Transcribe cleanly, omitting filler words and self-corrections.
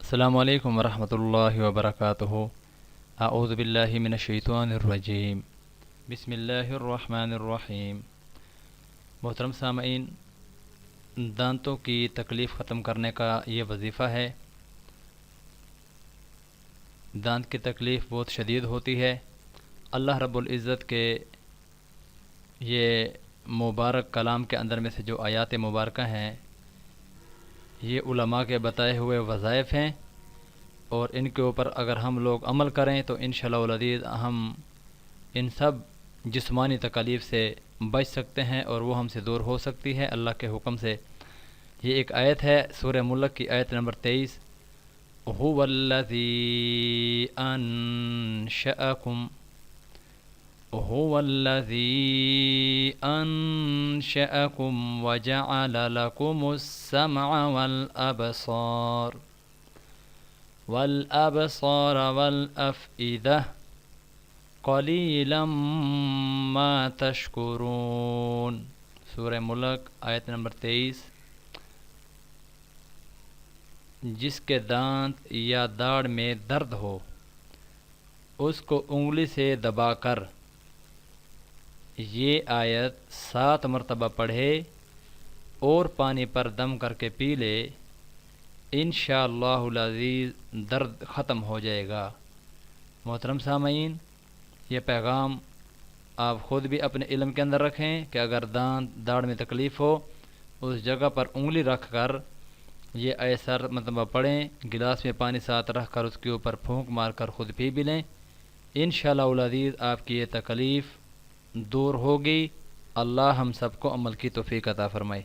السلام علیکم ورحمۃ اللہ وبرکاتہ۔ اعوذ باللہ من الشیطان الرجیم، بسم اللہ الرحمن الرحیم۔ محترم سامعین، دانتوں کی تکلیف ختم کرنے کا یہ وظیفہ ہے۔ دانت کی تکلیف بہت شدید ہوتی ہے۔ اللہ رب العزت کے یہ مبارک کلام کے اندر میں سے جو آیات مبارکہ ہیں، یہ علماء کے بتائے ہوئے وظائف ہیں، اور ان کے اوپر اگر ہم لوگ عمل کریں تو انشاءاللہ العزیز ہم ان سب جسمانی تکالیف سے بچ سکتے ہیں اور وہ ہم سے دور ہو سکتی ہے اللہ کے حکم سے۔ یہ ایک آیت ہے سورہ ملک کی آیت نمبر 23۔ هو الذی انشأکم وجعل لکم السمع والأفئدة قلیلا ما تشکرون۔ سورہ ملک آیت نمبر 23۔ جس کے دانت یا داڑھ میں درد ہو اس کو انگلی سے دبا کر یہ آیت 7 مرتبہ پڑھے اور پانی پر دم کر کے پی لے، انشاءاللہ العزیز درد ختم ہو جائے گا۔ محترم سامعین، یہ پیغام آپ خود بھی اپنے علم کے اندر رکھیں کہ اگر داڑھ میں تکلیف ہو اس جگہ پر انگلی رکھ کر یہ ایسا مرتبہ پڑھیں، گلاس میں پانی ساتھ رکھ کر اس کے اوپر پھونک مار کر خود پی بھی لیں، انشاءاللہ العزیز آپ کی یہ تکلیف دور ہوگی۔ اللہ ہم سب کو عمل کی توفیق عطا فرمائے۔